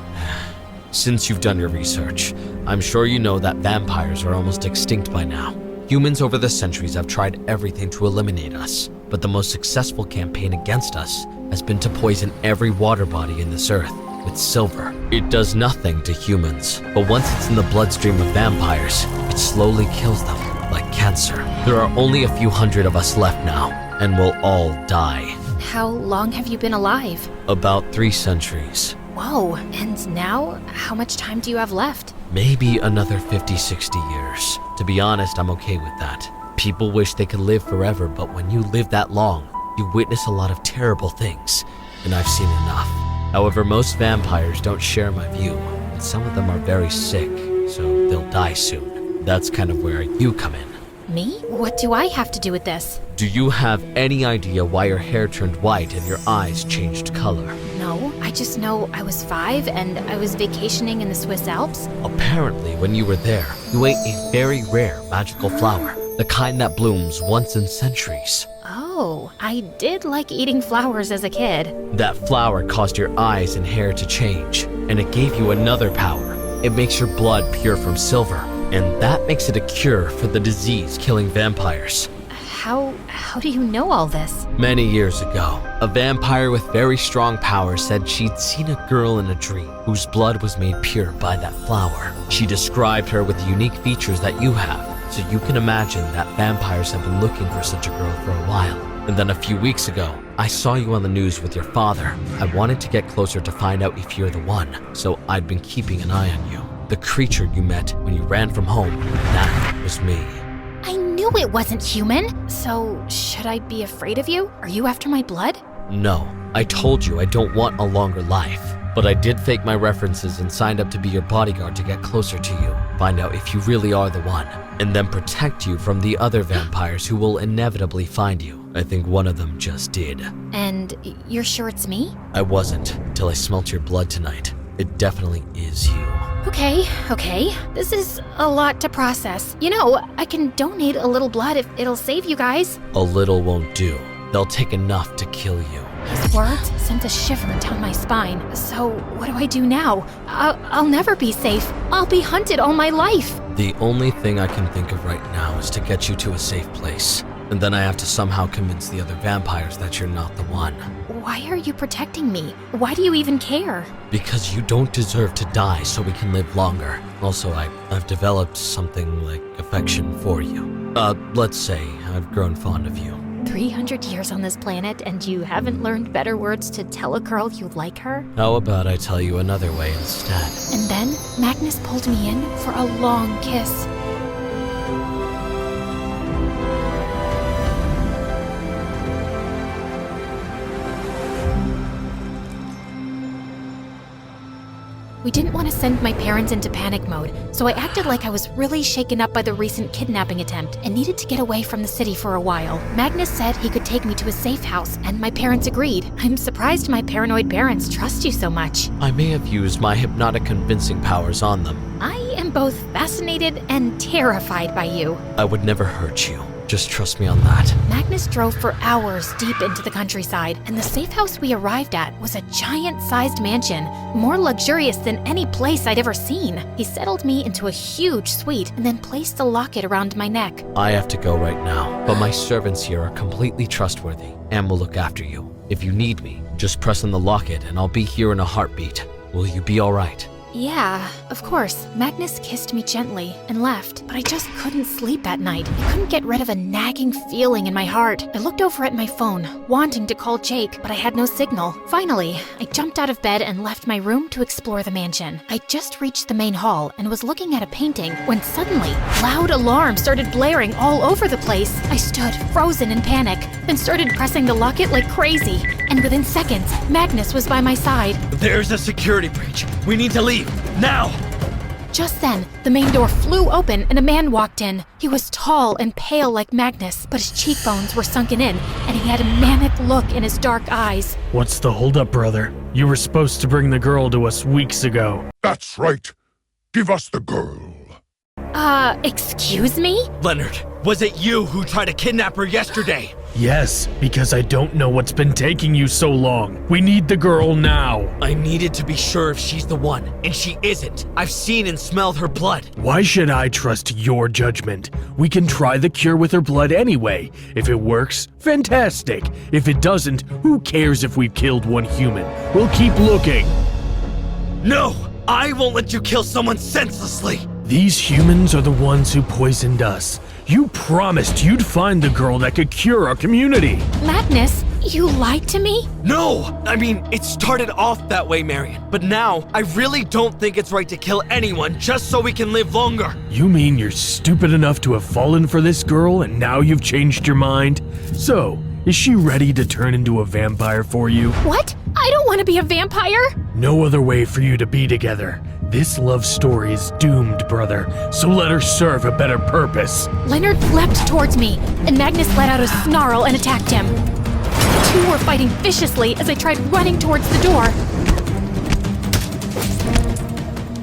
Since you've done your research, I'm sure you know that vampires are almost extinct by now. Humans over the centuries have tried everything to eliminate us, but the most successful campaign against us has been to poison every water body in this earth with silver. It does nothing to humans, but once it's in the bloodstream of vampires, it slowly kills them, like cancer. There are only a few hundred of us left now, and we'll all die. How long have you been alive? About 3 centuries. Whoa, and now, how much time do you have left? Maybe another 50, 60 years. To be honest, I'm okay with that. People wish they could live forever, but when you live that long, you witness a lot of terrible things, and I've seen enough. However, most vampires don't share my view, and some of them are very sick, so they'll die soon. That's kind of where you come in. Me? What do I have to do with this? Do you have any idea why your hair turned white and your eyes changed color? No, I just know I was 5 and I was vacationing in the Swiss Alps. Apparently, when you were there, you ate a very rare magical flower, the kind that blooms once in centuries. Oh, I did like eating flowers as a kid. That flower caused your eyes and hair to change, and it gave you another power. It makes your blood pure from silver, and that makes it a cure for the disease killing vampires. How do you know all this? Many years ago, a vampire with very strong powers said she'd seen a girl in a dream whose blood was made pure by that flower. She described her with the unique features that you have, so you can imagine that vampires have been looking for such a girl for a while. And then a few weeks ago, I saw you on the news with your father. I wanted to get closer to find out if you're the one, so I'd been keeping an eye on you. The creature you met when you ran from home, that was me. I knew it wasn't human. So, should I be afraid of you? Are you after my blood? No, I told you I don't want a longer life. But I did fake my references and signed up to be your bodyguard to get closer to you, find out if you really are the one, and then protect you from the other vampires who will inevitably find you. I think one of them just did. And you're sure it's me? I wasn't, till I smelt your blood tonight. It definitely is you. Okay. This is a lot to process. You know, I can donate a little blood if it'll save you guys. A little won't do. They'll take enough to kill you. His words sent a shiver down my spine. So, what do I do now? I'll never be safe. I'll be hunted all my life. The only thing I can think of right now is to get you to a safe place. And then I have to somehow convince the other vampires that you're not the one. Why are you protecting me? Why do you even care? Because you don't deserve to die so we can live longer. Also, I've developed something like affection for you. Let's say I've grown fond of you. 300 years on this planet and you haven't learned better words to tell a girl you like her? How about I tell you another way instead? And then Magnus pulled me in for a long kiss. We didn't want to send my parents into panic mode, so I acted like I was really shaken up by the recent kidnapping attempt and needed to get away from the city for a while. Magnus said he could take me to a safe house, and my parents agreed. I'm surprised my paranoid parents trust you so much. I may have used my hypnotic convincing powers on them. I am both fascinated and terrified by you. I would never hurt you. Just trust me on that. Magnus drove for hours deep into the countryside, and the safe house we arrived at was a giant-sized mansion, more luxurious than any place I'd ever seen. He settled me into a huge suite and then placed a locket around my neck. I have to go right now, but my servants here are completely trustworthy and will look after you. If you need me, just press on the locket and I'll be here in a heartbeat. Will you be all right? Yeah, of course. Magnus kissed me gently and left, but I just couldn't sleep at night. I couldn't get rid of a nagging feeling in my heart. I looked over at my phone, wanting to call Jake, but I had no signal. Finally, I jumped out of bed and left my room to explore the mansion. I just reached the main hall and was looking at a painting when suddenly, loud alarms started blaring all over the place. I stood frozen in panic, then started pressing the locket like crazy, and within seconds, Magnus was by my side. There's a security breach. We need to leave. Now! Just then, the main door flew open and a man walked in. He was tall and pale like Magnus, but his cheekbones were sunken in, and he had a manic look in his dark eyes. What's the holdup, brother? You were supposed to bring the girl to us weeks ago. That's right. Give us the girl. Excuse me? Leonard, was it you who tried to kidnap her yesterday? Yes, because I don't know what's been taking you so long. We need the girl now. I needed to be sure if she's the one, and she isn't. I've seen and smelled her blood. Why should I trust your judgment? We can try the cure with her blood anyway. If it works, fantastic. If it doesn't, who cares if we've killed one human? We'll keep looking. No! I won't let you kill someone senselessly! These humans are the ones who poisoned us. You promised you'd find the girl that could cure our community. Magnus, you lied to me? No! I mean, it started off that way, Marion. But now, I really don't think it's right to kill anyone just so we can live longer. You mean you're stupid enough to have fallen for this girl and now you've changed your mind? So, is she ready to turn into a vampire for you? What? I don't want to be a vampire! No other way for you to be together. This love story is doomed, brother, so let her serve a better purpose. Leonard leapt towards me, and Magnus let out a snarl and attacked him. The two were fighting viciously as I tried running towards the door,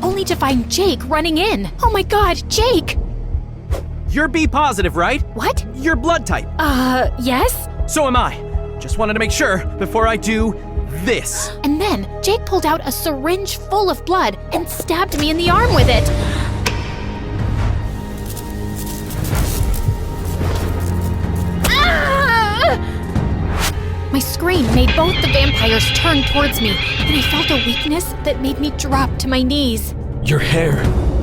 only to find Jake running in. Oh my god, Jake! You're B positive, right? What? Your blood type. Yes? So am I. Just wanted to make sure before I do this. And then Jake pulled out a syringe full of blood and stabbed me in the arm with it. Ah! My scream made both the vampires turn towards me, and I felt a weakness that made me drop to my knees. Your hair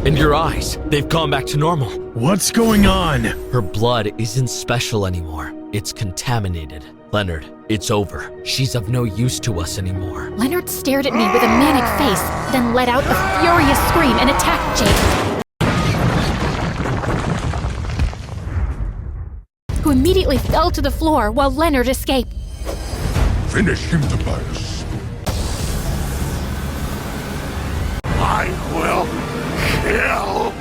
and your eyes, they've gone back to normal. What's going on? Her blood isn't special anymore. It's contaminated. Leonard, it's over. She's of no use to us anymore. Leonard stared at me with a manic face, then let out a furious scream and attacked Jake, who immediately fell to the floor while Leonard escaped. Finish him, Tobias. I will kill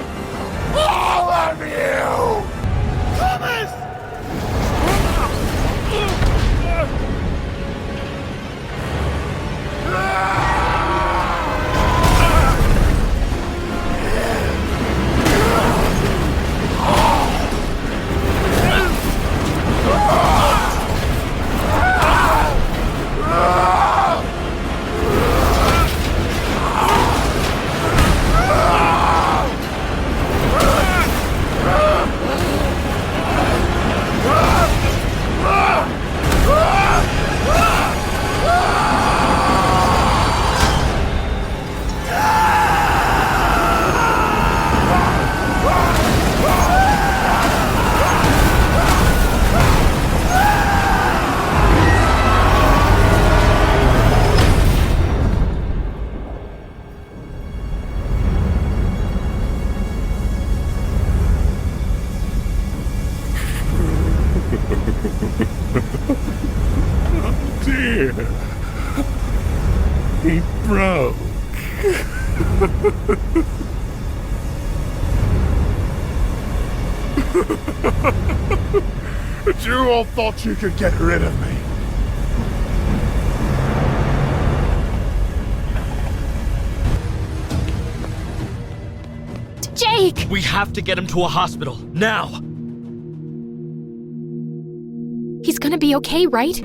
all of you! Thomas! Oh dear. He broke. You all thought you could get rid of me. Jake! We have to get him to a hospital, now! He's gonna be okay, right?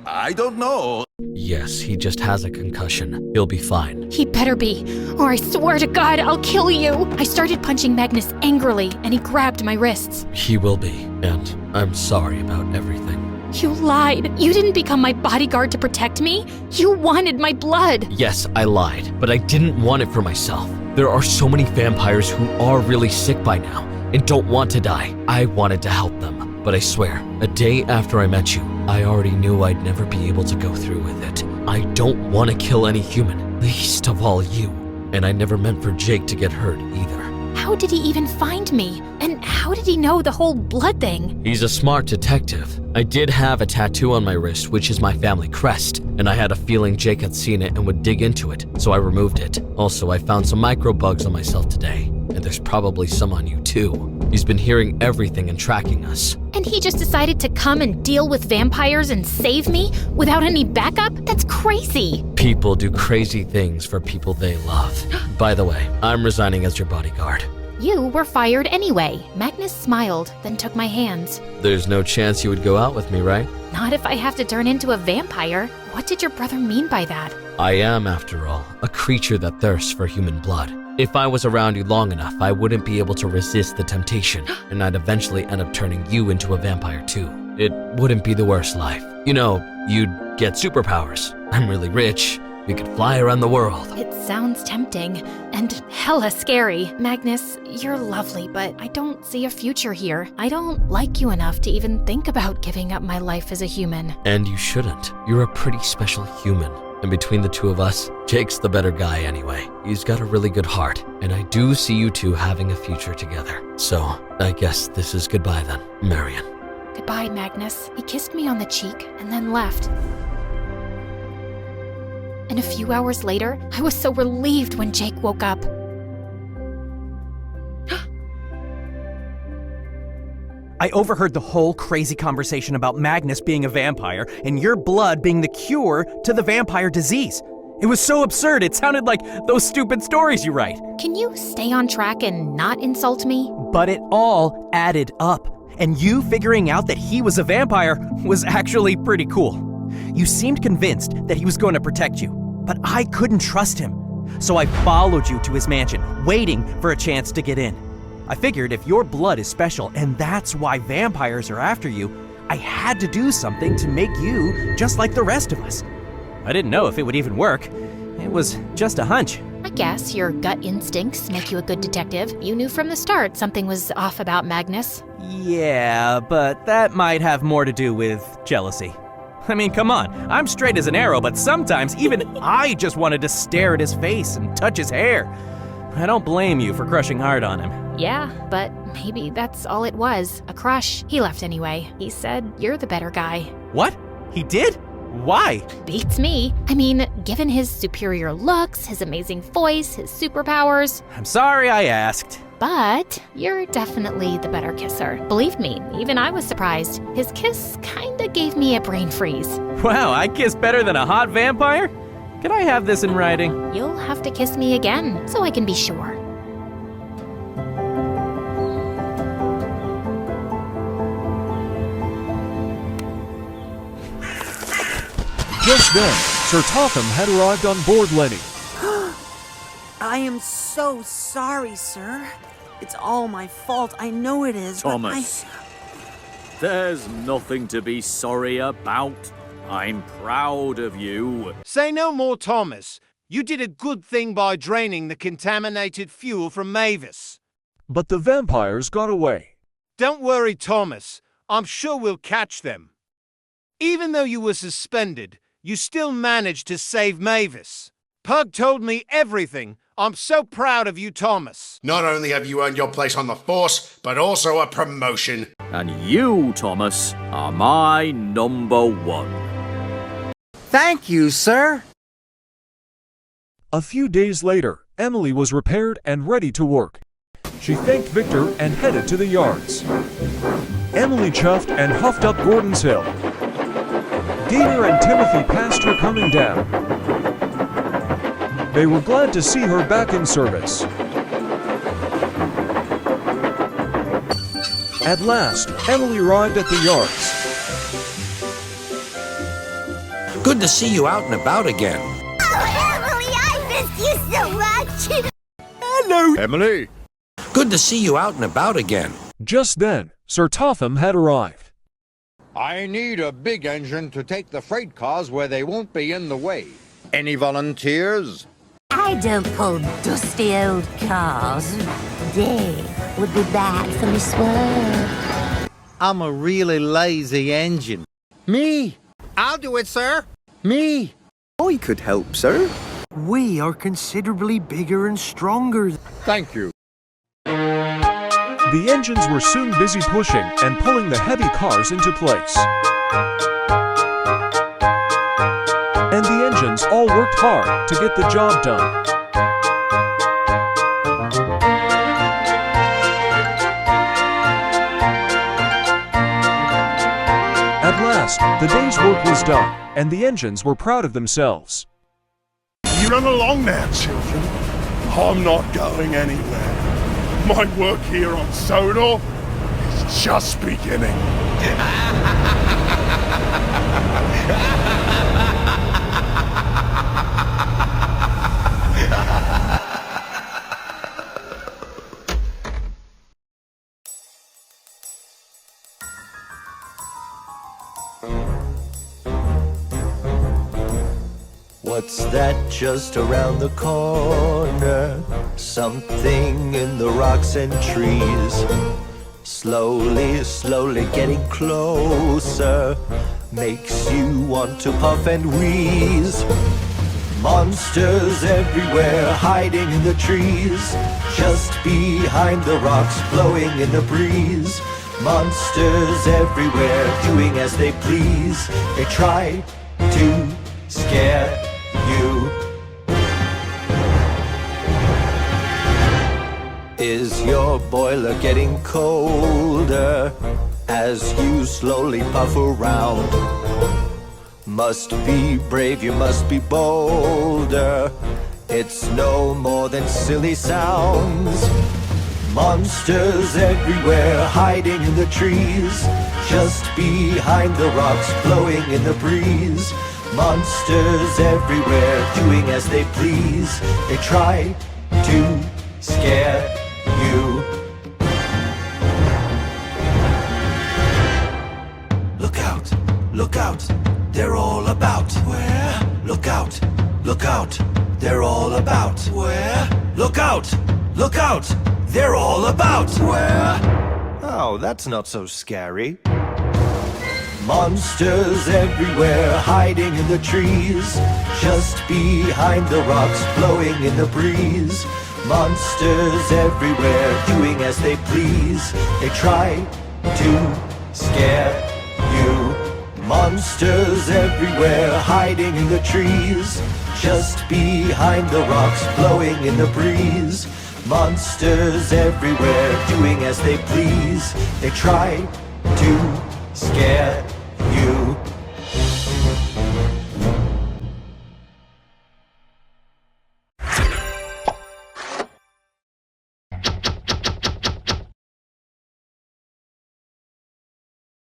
I don't know. Yes, he just has a concussion. He'll be fine. He better be, or I swear to God, I'll kill you! I started punching Magnus angrily, and he grabbed my wrists. He will be, and I'm sorry about everything. You lied. You didn't become my bodyguard to protect me. You wanted my blood. Yes, I lied, but I didn't want it for myself. There are so many vampires who are really sick by now and don't want to die. I wanted to help them, but I swear, a day after I met you, I already knew I'd never be able to go through with it. I don't want to kill any human, least of all you. And I never meant for Jake to get hurt either. How did he even find me? And how did he know the whole blood thing? He's a smart detective. I did have a tattoo on my wrist, which is my family crest, and I had a feeling Jake had seen it and would dig into it, so I removed it. Also, I found some microbugs on myself today, and there's probably some on you too. He's been hearing everything and tracking us. And he just decided to come and deal with vampires and save me without any backup? That's crazy. People do crazy things for people they love. By the way, I'm resigning as your bodyguard. You were fired anyway. Magnus smiled, then took my hands. There's no chance you would go out with me, right? Not if I have to turn into a vampire. What did your brother mean by that? I am, after all, a creature that thirsts for human blood. If I was around you long enough, I wouldn't be able to resist the temptation, and I'd eventually end up turning you into a vampire too. It wouldn't be the worst life. You know, you'd get superpowers. I'm really rich. We could fly around the world. It sounds tempting and hella scary. Magnus, you're lovely, but I don't see a future here. I don't like you enough to even think about giving up my life as a human. And you shouldn't. You're a pretty special human. And between the two of us, Jake's the better guy anyway. He's got a really good heart, and I do see you two having a future together. So, I guess this is goodbye then, Marion. Goodbye, Magnus. He kissed me on the cheek and then left. And a few hours later, I was so relieved when Jake woke up. I overheard the whole crazy conversation about Magnus being a vampire and your blood being the cure to the vampire disease. It was so absurd, it sounded like those stupid stories you write. Can you stay on track and not insult me? But it all added up. And you figuring out that he was a vampire was actually pretty cool. You seemed convinced that he was going to protect you, but I couldn't trust him. So I followed you to his mansion, waiting for a chance to get in. I figured if your blood is special and that's why vampires are after you, I had to do something to make you just like the rest of us. I didn't know if it would even work. It was just a hunch. I guess your gut instincts make you a good detective. You knew from the start something was off about Magnus. Yeah, but that might have more to do with jealousy. I mean, come on, I'm straight as an arrow, but sometimes even I just wanted to stare at his face and touch his hair. I don't blame you for crushing hard on him. Yeah, but maybe that's all it was. A crush. He left anyway. He said you're the better guy. What? He did? Why? Beats me. I mean, given his superior looks, his amazing voice, his superpowers. I'm sorry I asked. But you're definitely the better kisser. Believe me, even I was surprised. His kiss kinda gave me a brain freeze. Wow, I kiss better than a hot vampire? Can I have this in writing? You'll have to kiss me again, so I can be sure. Just then, Sir Topham had arrived on board Lenny. I am so sorry, sir. It's all my fault. I know it is. but Thomas, there's nothing to be sorry about. I'm proud of you. Say no more, Thomas. You did a good thing by draining the contaminated fuel from Mavis. But the vampires got away. Don't worry, Thomas. I'm sure we'll catch them. Even though you were suspended, you still managed to save Mavis. Pug told me everything. I'm so proud of you, Thomas. Not only have you earned your place on the force, but also a promotion. And you, Thomas, are my #1. Thank you, sir. A few days later, Emily was repaired and ready to work. She thanked Victor and headed to the yards. Emily chuffed and huffed up Gordon's Hill. Gator and Timothy passed her coming down. They were glad to see her back in service. At last, Emily arrived at the yards. Good to see you out and about again. Oh, Emily, I missed you so much. Hello, Emily. Good to see you out and about again. Just then, Sir Topham had arrived. I need a big engine to take the freight cars where they won't be in the way. Any volunteers? I don't pull dusty old cars. Dave would be bad for me swerve. I'm a really lazy engine. Me? I'll do it, sir. Me? I could help, sir. We are considerably bigger and stronger. Thank you. The engines were soon busy pushing and pulling the heavy cars into place. And the engines all worked hard to get the job done. At last, the day's work was done, and the engines were proud of themselves. You run along now, children. I'm not going anywhere. My work here on Sodor is just beginning. What's that just around the corner? Something in the rocks and trees. Slowly, slowly getting closer. Makes you want to puff and wheeze. Monsters everywhere hiding in the trees. Just behind the rocks blowing in the breeze. Monsters everywhere doing as they please. They try to scare you. Is your boiler getting colder as you slowly puff around? Must be brave, you must be bolder. It's no more than silly sounds. Monsters everywhere hiding in the trees. Just behind the rocks blowing in the breeze. Monsters everywhere doing as they please. They try to scare you. Look out, they're all about. Where? Look out, they're all about. Where? Look out, they're all about. Where? Oh, that's not so scary. Monsters everywhere hiding in the trees. Just behind the rocks blowing in the breeze. Monsters everywhere doing as they please. They try to scare you. Monsters everywhere hiding in the trees. Just behind the rocks blowing in the breeze. Monsters everywhere doing as they please. They try to scare